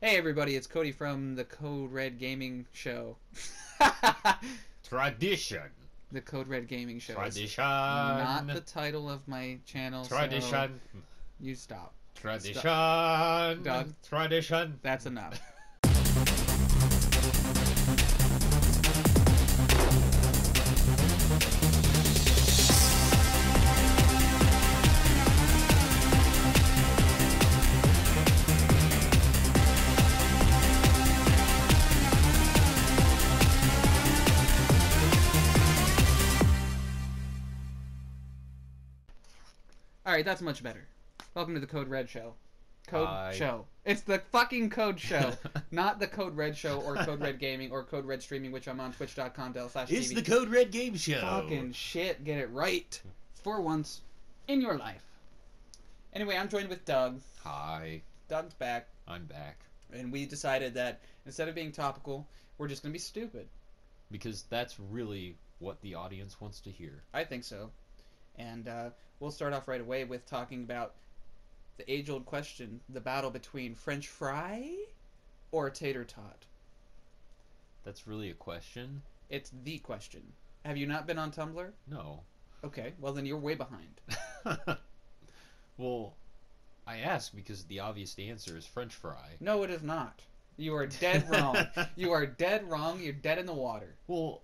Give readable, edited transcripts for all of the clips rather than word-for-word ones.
Hey everybody, it's Cody from the Code Red Gaming Show. Tradition. The Code Red Gaming Show. Tradition. Not the title of my channel. Tradition. So you stop. Tradition. Stop. Doug. Tradition. That's enough. Alright, that's much better. Welcome to the Code Red Show. Code Show. It's the fucking Code Show. Not the Code Red Show or Code Red Gaming or Code Red Streaming, which I'm on twitch.com/TV. It's the Code Red Game Show. Fucking shit, get it right. For once in your life. Anyway, I'm joined with Doug. Hi. Doug's back. I'm back. And we decided that instead of being topical, we're just going to be stupid. Because that's really what the audience wants to hear. I think so. And we'll start off right away with talking about the age-old question, the battle between French fry or tater tot. That's really a question? It's the question. Have you not been on Tumblr? No. Okay, well then you're way behind. Well, I ask because the obvious answer is French fry. No, it is not. You are dead wrong. You are dead wrong. You're dead in the water. Well,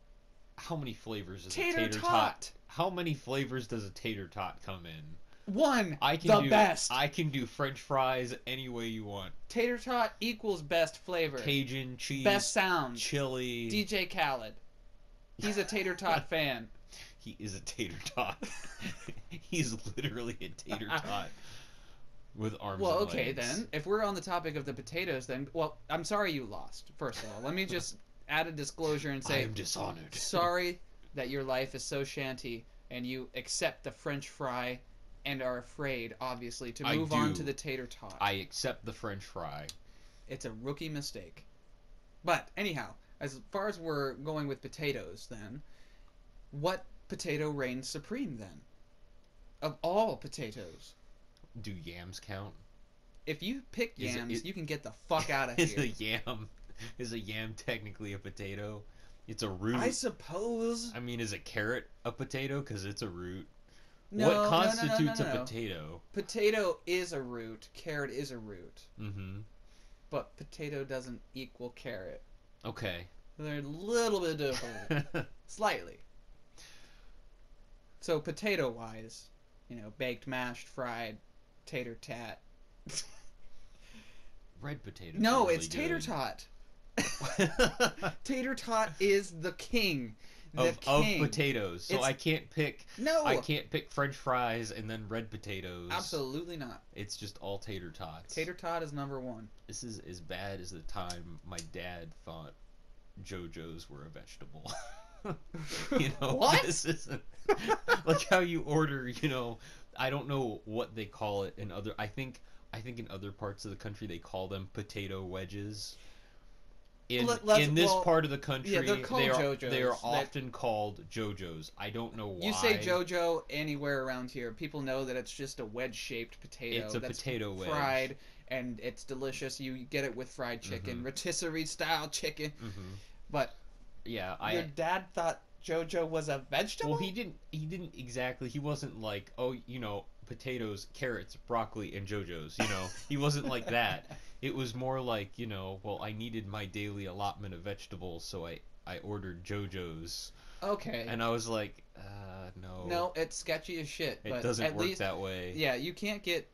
how many flavors is Tater a tater tot? How many flavors does a tater tot come in? One. The best. I can do French fries any way you want. Tater tot equals best flavor. Cajun, cheese, best sound. chili. DJ Khaled. He's a tater tot fan. He is a tater tot. He's literally a tater tot with arms Well, and okay legs. then. If we're on the topic of the potatoes, then well, I'm sorry you lost. First of all, let me just add a disclosure and say I am dishonored. Sorry that your life is so shanty and you accept the French fry and are afraid, obviously, to move on to the tater tot. I accept the French fry. It's a rookie mistake. But anyhow, as far as we're going with potatoes, then, what potato reigns supreme then? Of all potatoes. Do yams count? If you pick yams, you can get the fuck out of here. Is a yam technically a potato? It's a root. I suppose. I mean, is a carrot a potato? Because it's a root. No, what constitutes no. a potato? Potato is a root. Carrot is a root. Mm-hmm. But potato doesn't equal carrot. Okay. They're a little bit different. Slightly. So potato-wise, baked, mashed, fried, tater tat. Red potatoes. No, really it's tater good. tot. Tater tot is the king. Of potatoes. So I can't pick. No. I can't pick French fries and then red potatoes. Absolutely not. It's just all tater tots. Tater tot is number one. This is as bad as the time my dad thought JoJo's were a vegetable. What? This isn't like how you order. I don't know what they call it in other. I think in other parts of the country they call them potato wedges. In this part of the country, yeah, they're called JoJo's. They are often called JoJo's. I don't know why. You say JoJo anywhere around here, people know that it's just a wedge-shaped potato. It's a that's potato wedge. Fried, and it's delicious. You get it with fried chicken, rotisserie-style chicken. Mm-hmm. But yeah, your dad thought JoJo was a vegetable? Well, he didn't exactly. He wasn't like, potatoes, carrots, broccoli, and JoJo's. He wasn't like that. It was more like, well, I needed my daily allotment of vegetables, so I ordered JoJo's. Okay. And I was like, no. No, it's sketchy as shit. It but doesn't at work least, that way. Yeah, you can't get,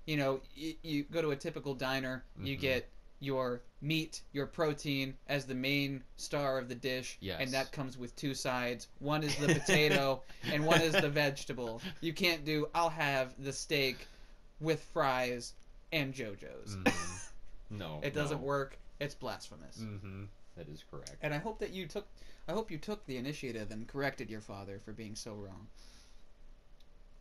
you go to a typical diner, you get your meat, your protein as the main star of the dish, yes. And that comes with two sides. One is the potato, and one is the vegetable. You can't do, I'll have the steak with fries and JoJo's. Mm-hmm. No, it doesn't work. It's blasphemous. Mm-hmm. That is correct. And I hope that you took the initiative and corrected your father for being so wrong.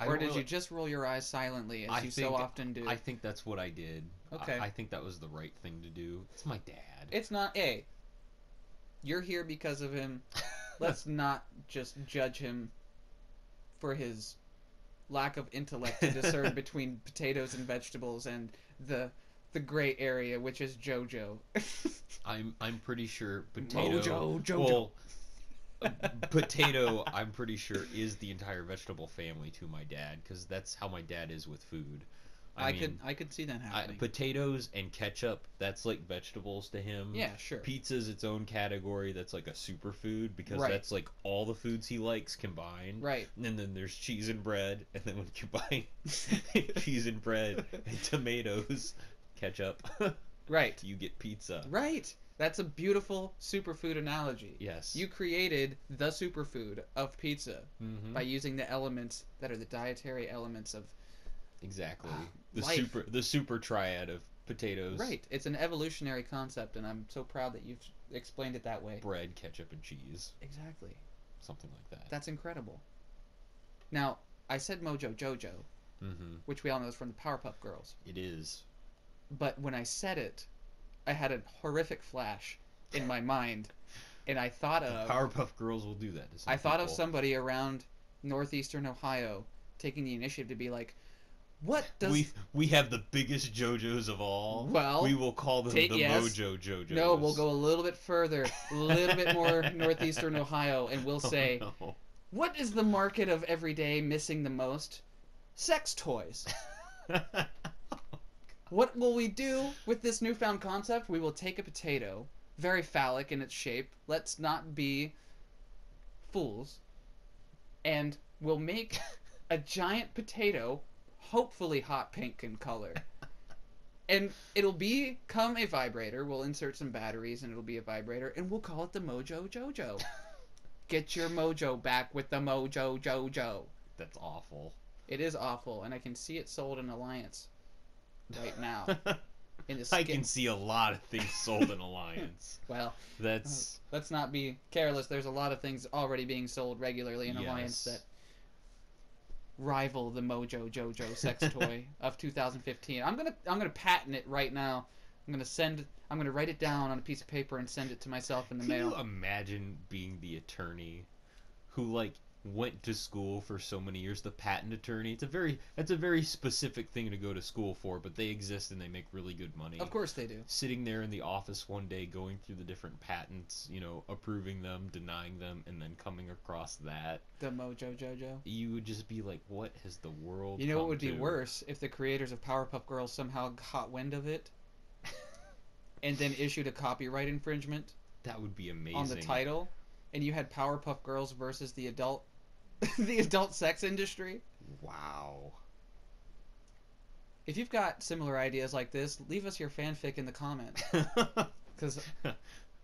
Or did you just roll your eyes silently as you so often do? I think that's what I did. Okay. I think that was the right thing to do. It's my dad. It's not. Hey, you're here because of him. Let's not just judge him for his lack of intellect to discern between potatoes and vegetables and the the gray area, which is JoJo. I'm pretty sure potato. Mojo JoJo. Well, potato, I'm pretty sure, is the entire vegetable family to my dad, because that's how my dad is with food. I could see that happening. Potatoes and ketchup, that's like vegetables to him. Yeah, sure. Pizza's its own category. That's like a superfood, because Right. that's like all the foods he likes combined. Right. And then there's cheese and bread, and then when you combine cheese and bread and tomatoes, ketchup, Right. you get pizza. Right. That's a beautiful superfood analogy. Yes. You created the superfood of pizza Mm-hmm. by using the elements that are the dietary elements of Exactly. Life. The super triad of potatoes, Right. It's an evolutionary concept, and I'm so proud that you've explained it that way. bread, ketchup, and cheese. Exactly. Something like that. That's incredible. Now, I said Mojo Jojo, Mm-hmm. which we all know is from the Powerpuff Girls. It is. But when I said it, I had a horrific flash in my mind, and I thought of Powerpuff Girls will do that to some I thought of people. somebody around northeastern Ohio taking the initiative to be like, what does We have the biggest JoJos of all. Well, we will call them the yes. Mojo JoJos. No, we'll go a little bit further, a little bit more northeastern Ohio, and we'll say, Oh, what is the market of everyday missing the most? Sex toys. no. What will we do with this newfound concept? We will take a potato, very phallic in its shape, let's not be fools, and we'll make a giant potato, hopefully hot pink in color. And it'll become a vibrator. We'll insert some batteries and it'll be a vibrator, and we'll call it the Mojo Jojo. Get your mojo back with the Mojo Jojo. That's awful. It is awful, and I can see it sold in Alliance right now. In the I skin. can see a lot of things sold in Alliance. Well, That's let's not be careless. There's a lot of things already being sold regularly in Alliance Yes. that rival the Mojo Jojo sex toy of 2015. I'm gonna patent it right now. I'm gonna write it down on a piece of paper and send it to myself in the Can mail. you imagine being the attorney who like went to school for so many years, the patent attorney? That's a very specific thing to go to school for, but they exist and they make really good money. Of course they do. Sitting there in the office one day going through the different patents, approving them, denying them, and then coming across that, The Mojo Jojo. you would just be like, what has the world You know what come would be to? worse if the creators of Powerpuff Girls somehow caught wind of it and then issued a copyright infringement That would be amazing. on the title, and you had Powerpuff Girls versus the adult the adult sex industry. Wow. If you've got similar ideas like this, leave us your fanfic in the comments.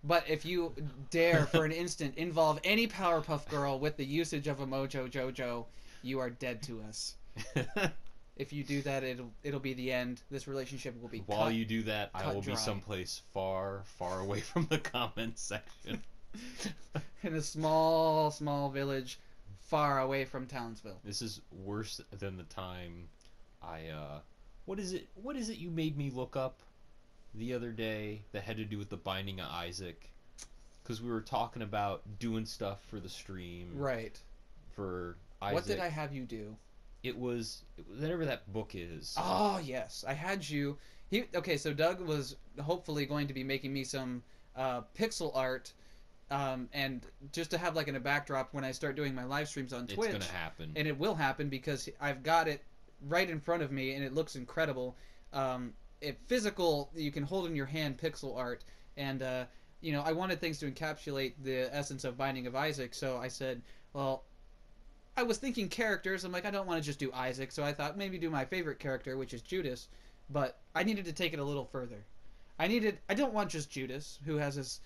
But if you dare for an instant involve any Powerpuff Girl with the usage of a Mojo Jojo, you are dead to us. If you do that, it'll be the end. This relationship will be While cut. you do that, I cut will dry. be someplace far, far away from the comments section. In a small, small village far away from Townsville. This is worse than the time what is it you made me look up the other day that had to do with the Binding of Isaac? Because we were talking about doing stuff for the stream. Right. For Isaac. What did I have you do? It was whatever that book is. Oh, yes. I had you... Okay, so Doug was hopefully going to be making me some pixel art, and just to have like in a backdrop when I start doing my live streams on Twitch. It's gonna happen. And it will happen because I've got it right in front of me and it looks incredible. Physical, you can hold in your hand pixel art, and I wanted things to encapsulate the essence of Binding of Isaac, so I said, well, I was thinking characters. I'm like, I don't want to just do Isaac, so I thought maybe do my favorite character, which is Judas, but I needed to take it a little further. I don't want just Judas, who has his,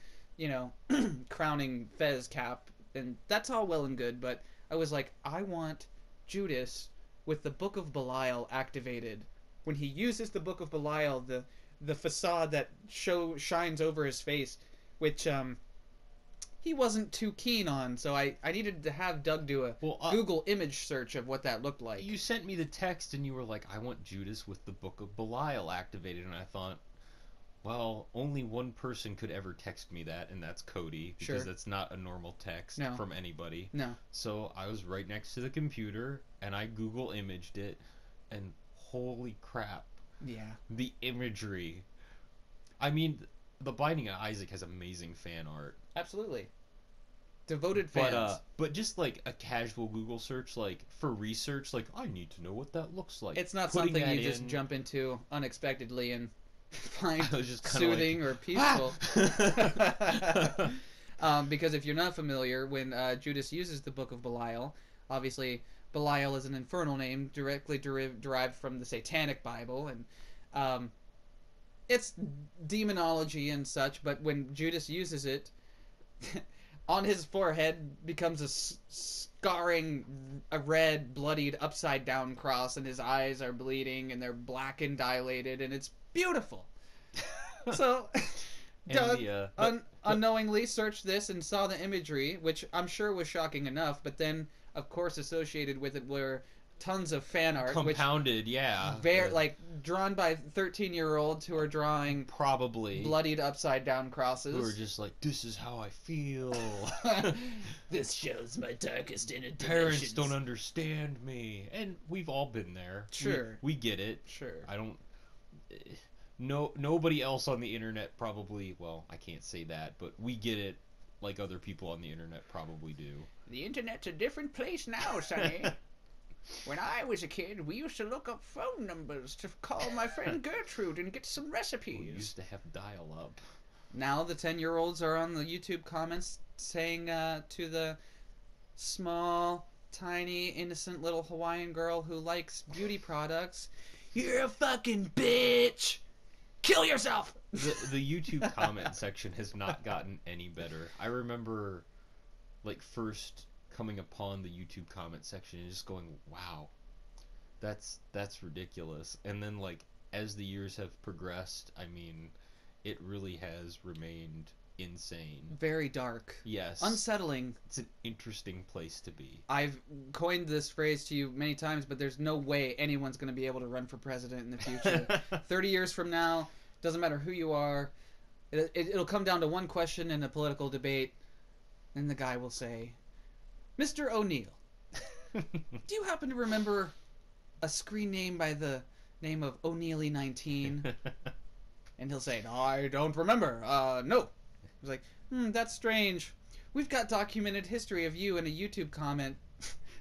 crowning fez cap, and that's all well and good, but I was like, I want Judas with the Book of Belial activated. When he uses the Book of Belial, the facade that shines over his face, which he wasn't too keen on, so I needed to have Doug do a Google image search of what that looked like. You sent me the text and you were like, I want Judas with the Book of Belial activated, and I thought, well, only one person could ever text me that, and that's KODE, because Sure. that's not a normal text No. from anybody. No. So I was right next to the computer, and I Google imaged it, and holy crap. Yeah. The imagery. I mean, the Binding of Isaac has amazing fan art. Absolutely. Devoted fans. But just like a casual Google search, like for research, like I need to know what that looks like. It's not Putting something that you just in, jump into unexpectedly and find I was just kind soothing of or like, peaceful. "Ah!" Because if you're not familiar, when Judas uses the Book of Belial, obviously Belial is an infernal name directly derived from the Satanic Bible, and um, it's demonology and such. But when Judas uses it, on his forehead becomes a scarring, a red, bloodied, upside down cross, and his eyes are bleeding and they're black and dilated, and it's beautiful. So, Doug unknowingly searched this and saw the imagery, which I'm sure was shocking enough, but then, of course, associated with it were tons of fan art, compounded, yeah, like drawn by 13-year-olds who are drawing probably bloodied upside down crosses. who are just like, this is how I feel. This shows my darkest inner Parents don't understand me, and we've all been there. Sure, we get it. Sure, I don't. Nobody else on the internet probably. Well, I can't say that, but we get it. Like other people on the internet probably do. The internet's a different place now, Sonny. When I was a kid, we used to look up phone numbers to call my friend Gertrude and get some recipes. We used to have dial-up. Now the 10-year-olds are on the YouTube comments saying to the small, tiny, innocent little Hawaiian girl who likes beauty products, "You're a fucking bitch! Kill yourself!" The YouTube comment section has not gotten any better. I remember, like, first coming upon the YouTube comment section and just going, wow, that's ridiculous. And then, like, as the years have progressed, I mean, it really has remained insane. Very dark. Yes. Unsettling. It's an interesting place to be. I've coined this phrase to you many times, but there's no way anyone's going to be able to run for president in the future. 30 years from now, doesn't matter who you are, it'll come down to one question in a political debate, and the guy will say, "Mr. O'Neill, do you happen to remember a screen name by the name of O'Neilly 19? And he'll say, "No, I don't remember. No." He's like, "That's strange. We've got documented history of you in a YouTube comment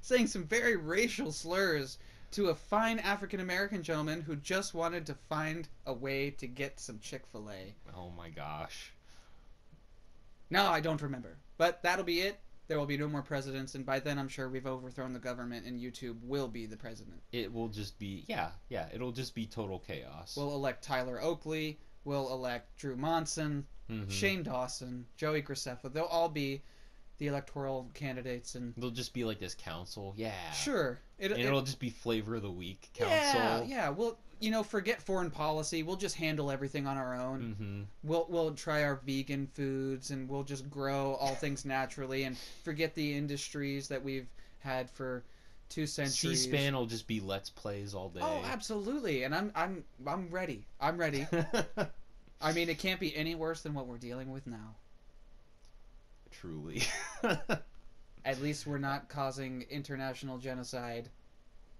saying some very racial slurs to a fine African-American gentleman who just wanted to find a way to get some Chick-fil-A." Oh my gosh. No, I don't remember. But that'll be it. There will be no more presidents, and by then I'm sure we've overthrown the government and YouTube will be the president. It will just be, it'll just be total chaos. We'll elect Tyler Oakley, we'll elect Drew Monson, Shane Dawson, Joey Graceffa. They'll all be the electoral candidates, and they'll just be like this council. Yeah. Sure. It'll just be flavor of the week council. Yeah. We'll, forget foreign policy. We'll just handle everything on our own. We'll try our vegan foods, and we'll just grow all things naturally, and forget the industries that we've had for 2 centuries. C-SPAN will just be Let's Plays all day. Oh, absolutely. And I'm ready. I'm ready. I mean, it can't be any worse than what we're dealing with now. Truly. At least we're not causing international genocide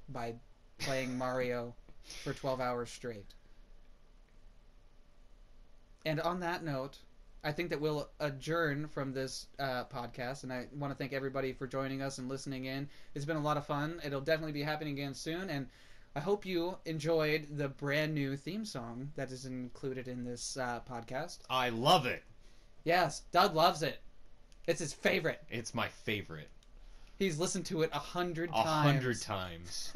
by playing Mario for 12 hours straight. And on that note, I think that we'll adjourn from this podcast, and I want to thank everybody for joining us and listening in. It's been a lot of fun. It'll definitely be happening again soon, and I hope you enjoyed the brand new theme song that is included in this podcast. I love it. Yes, Doug loves it. It's his favorite. It's my favorite. He's listened to it 100 times. 100 times.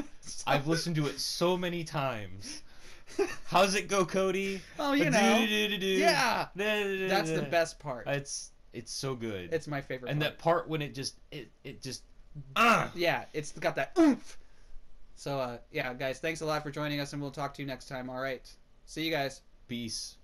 I've listened to it so many times. How's it go, Cody? Oh, yeah. That's the best part. It's so good. It's my favorite and part. that part when it just yeah, it's got that oomph. So yeah, guys, thanks a lot for joining us, and we'll talk to you next time. All right. See you guys. Peace.